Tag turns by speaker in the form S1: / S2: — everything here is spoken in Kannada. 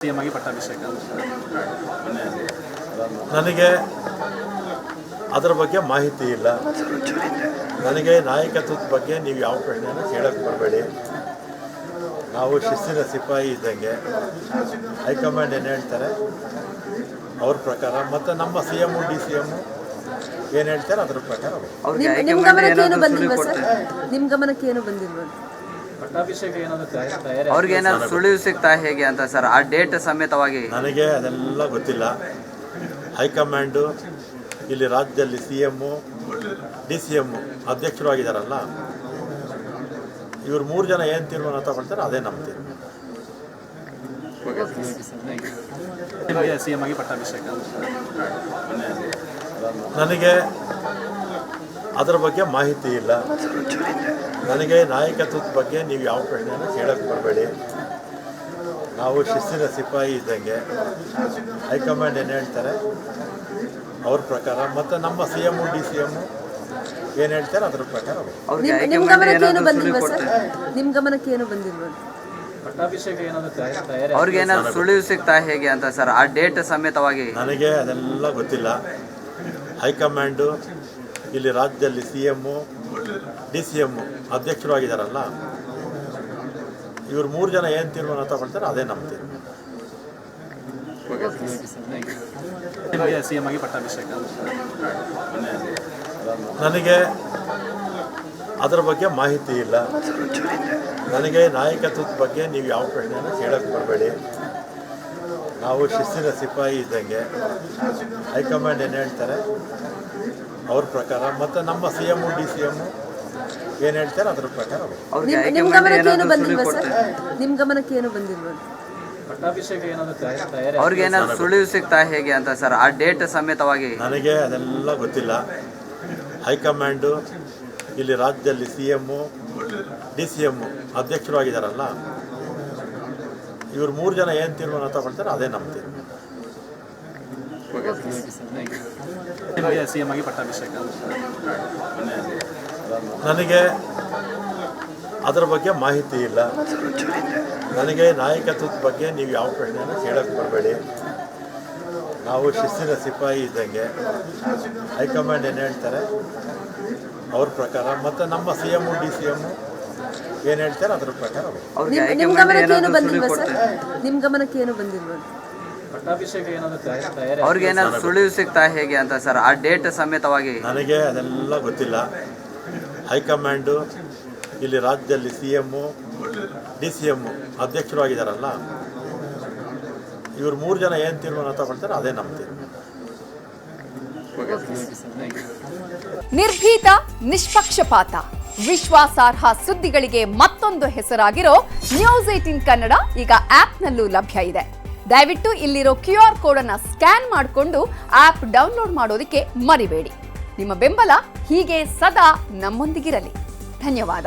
S1: ಸಿಎಂ ಆಗಿ ಪಟ್ಟಾಭಿಷೇಕ
S2: ನನಗೆ ಅದರ ಬಗ್ಗೆ ಮಾಹಿತಿ ಇಲ್ಲ. ನನಗೆ ನಾಯಕತ್ವದ ಬಗ್ಗೆ ನೀವು ಯಾವ ಪ್ರಶ್ನೆಯನ್ನು ಕೇಳಕ್ಕೆ ಬರಬೇಡಿ. ನಾವು ಶಿಸ್ತಿನ ಸಿಪಾಯಿ ಇದ್ದಂಗೆ ಹೈಕಮಾಂಡ್ ಏನು ಹೇಳ್ತಾರೆ ಅವ್ರ ಪ್ರಕಾರ, ಮತ್ತು ನಮ್ಮ CM DCM ಏನು ಹೇಳ್ತಾರೆ ಅದ್ರ ಪ್ರಕಾರ.
S3: ನಿಮ್ಮ ಗಮನಕ್ಕೆ ಏನು ಬಂದಿಲ್ವಾ ಸರ್? ನಿಮ್ಮ ಗಮನಕ್ಕೆ ಏನು ಬಂದಿಲ್ವಾ?
S1: ಪಟ್ಟಾಭಿಷೇಕ ಏನಾದರೂ
S4: ಅವ್ರಿಗೆ ಏನಾದ್ರು ಸುಳಿವು ಸಿಗ್ತಾ ಹೇಗೆ ಅಂತ ಸರ್, ಆ ಡೇಟ್ ಸಮೇತವಾಗಿ?
S2: ನನಗೆ ಅದೆಲ್ಲ ಗೊತ್ತಿಲ್ಲ. ಹೈಕಮಾಂಡು ಇಲ್ಲಿ ರಾಜ್ಯದಲ್ಲಿ CM DCM ಅಧ್ಯಕ್ಷರು ಆಗಿದ್ದಾರಲ್ಲ, ಇವ್ರು 3 ಜನ ಏನು ತೀರ್ಮಾನ ತಗೊಳ್ತಾರೆ ಅದೇ ನಮ್ಮ ತೀರ್ಮಾನ.
S1: ಸಿಎಂ ಆಗಿ ಪಟ್ಟಾಭಿಷೇಕ
S2: ನನಗೆ ಅದರ ಬಗ್ಗೆ ಮಾಹಿತಿ ಇಲ್ಲ. ನನಗೆ ನಾಯಕತ್ವದ ಬಗ್ಗೆ ನೀವು ಯಾವ ಪ್ರಶ್ನೆಯನ್ನು ಕೇಳಕ್ಕೆ ಬರಬೇಡಿ. ನಾವು ಶಿಸ್ತಿನ ಸಿಪಾಯಿ ಇದ್ದಂಗೆ ಹೈಕಮಾಂಡ್ ಏನು ಹೇಳ್ತಾರೆ ಅವ್ರ ಪ್ರಕಾರ, ಮತ್ತು ನಮ್ಮ CM DCM ಏನು ಹೇಳ್ತಾರೆ ಅದ್ರ ಪ್ರಕಾರ.
S3: ನಿಮ್ಮ ಗಮನಕ್ಕೆ ಏನು ಬಂದಿಲ್ವಾ ಸರ್? ನಿಮ್ಮ ಗಮನಕ್ಕೆ ಏನು ಬಂದಿಲ್ವಾ?
S1: ಪಟ್ಟಾಭಿಷೇಕ ಏನಾದರೂ
S4: ಅವ್ರಿಗೆ ಏನಾದ್ರು ಸುಳಿವು ಸಿಗ್ತಾ ಹೇಗೆ ಅಂತ ಸರ್, ಆ ಡೇಟ್ ಸಮೇತವಾಗಿ?
S2: ನನಗೆ ಅದೆಲ್ಲ ಗೊತ್ತಿಲ್ಲ. ಹೈಕಮಾಂಡು ಇಲ್ಲಿ ರಾಜ್ಯದಲ್ಲಿ CM DCM ಅಧ್ಯಕ್ಷರು ಆಗಿದ್ದಾರಲ್ಲ, ಇವ್ರು 3 ಜನ ಏನು ತೀರ್ಮಾನ ತಗೊಳ್ತಾರೆ ಅದೇ ನಮ್ಮ ತೀರ್ಮಾನ.
S1: ಸಿಎಂ ಆಗಿ ಪಟ್ಟಾಭಿಷೇಕ
S2: ನನಗೆ ಅದರ ಬಗ್ಗೆ ಮಾಹಿತಿ ಇಲ್ಲ. ನನಗೆ ನಾಯಕತ್ವದ ಬಗ್ಗೆ ನೀವು ಯಾವ ಪ್ರಶ್ನೆಯನ್ನು ಕೇಳಕ್ಕೆ ಬರಬೇಡಿ. ನಾವು ಶಿಸ್ತಿನ ಸಿಪಾಯಿ ಇದ್ದಂಗೆ ಹೈಕಮಾಂಡ್ ಏನು ಹೇಳ್ತಾರೆ ಅವ್ರ ಪ್ರಕಾರ, ಮತ್ತು ನಮ್ಮ CM DCM ಏನು ಹೇಳ್ತಾರೆ ಅದ್ರ ಪ್ರಕಾರ.
S3: ನಿಮ್ಮ ಗಮನಕ್ಕೆ ಏನು ಬಂದಿಲ್ವಾ ಸರ್? ನಿಮ್ಮ ಗಮನಕ್ಕೆ ಏನು ಬಂದಿಲ್ವಾ?
S1: ಪಟ್ಟಾಭಿಷೇಕ ಏನಾದರೂ
S4: ಅವ್ರಿಗೆ ಏನಾದ್ರು ಸುಳಿವು ಸಿಗ್ತಾ ಹೇಗೆ ಅಂತ ಸರ್, ಆ ಡೇಟ್ ಸಮೇತವಾಗಿ?
S2: ನನಗೆ ಅದೆಲ್ಲ ಗೊತ್ತಿಲ್ಲ. ಹೈಕಮಾಂಡು ಇಲ್ಲಿ ರಾಜ್ಯದಲ್ಲಿ CM DCM ಅಧ್ಯಕ್ಷರು ಆಗಿದ್ದಾರಲ್ಲ, ಇವ್ರು 3 ಜನ ಏನು ತೀರ್ಮಾನ ತಗೊಳ್ತಾರೆ ಅದೇ ನಮ್ಮ ತೀರ್ಮಾನ.
S1: ಸಿಎಂ ಆಗಿ ಪಟ್ಟಾಭಿಷೇಕ
S2: ನನಗೆ ಅದರ ಬಗ್ಗೆ ಮಾಹಿತಿ ಇಲ್ಲ. ನನಗೆ ನಾಯಕತ್ವದ ಬಗ್ಗೆ ನೀವು ಯಾವ ಪ್ರಶ್ನೆಯನ್ನು ಕೇಳಕ್ಕೆ ಬರಬೇಡಿ. ನಾವು ಶಿಸ್ತಿನ ಸಿಪಾಯಿ ಇದ್ದಂಗೆ ಹೈಕಮಾಂಡ್ ಏನು ಹೇಳ್ತಾರೆ ಅವ್ರ ಪ್ರಕಾರ, ಮತ್ತು ನಮ್ಮ CM DCM ಏನು ಹೇಳ್ತಾರೆ ಅದ್ರ ಪ್ರಕಾರ.
S3: ನಿಮ್ಮ ಗಮನಕ್ಕೆ ಏನು ಬಂದಿಲ್ವಾ ಸರ್? ನಿಮ್ಮ ಗಮನಕ್ಕೆ ಏನು ಬಂದಿಲ್ವಾ?
S1: ಪಟ್ಟಾಭಿಷೇಕ ಏನಾದರೂ
S4: ಅವ್ರಿಗೆ ಏನಾದ್ರು ಸುಳಿವು ಸಿಗ್ತಾ ಹೇಗೆ ಅಂತ ಸರ್, ಆ ಡೇಟ್ ಸಮೇತವಾಗಿ?
S2: ನನಗೆ ಅದೆಲ್ಲ ಗೊತ್ತಿಲ್ಲ. ಹೈಕಮಾಂಡು ಇಲ್ಲಿ ರಾಜ್ಯದಲ್ಲಿ CM DCM ಅಧ್ಯಕ್ಷರು ಆಗಿದ್ದಾರಲ್ಲ, ಇವ್ರು 3 ಜನ ಏನು ತೀರ್ಮಾನ ತಗೊಳ್ತಾರೆ ಅದೇ ನಮ್ಮ ತೀರ್ಮಾನ.
S5: ನಿರ್ಭೀತ, ನಿಷ್ಪಕ್ಷಪಾತ, ವಿಶ್ವಾಸಾರ್ಹ ಸುದ್ದಿಗಳಿಗೆ ಮತ್ತೊಂದು ಹೆಸರಾಗಿರೋ News18 ಕನ್ನಡ ಈಗ ಆಪ್ನಲ್ಲೂ ಲಭ್ಯ ಇದೆ. ದಯವಿಟ್ಟು ಇಲ್ಲಿರೋ QR ಕೋಡ್ ಅನ್ನ ಸ್ಕ್ಯಾನ್ ಮಾಡಿಕೊಂಡು ಆಪ್ ಡೌನ್ಲೋಡ್ ಮಾಡೋದಕ್ಕೆ ಮರಿಬೇಡಿ. ನಿಮ್ಮ ಬೆಂಬಲ ಹೀಗೆ ಸದಾ ನಮ್ಮೊಂದಿಗಿರಲಿ. ಧನ್ಯವಾದ.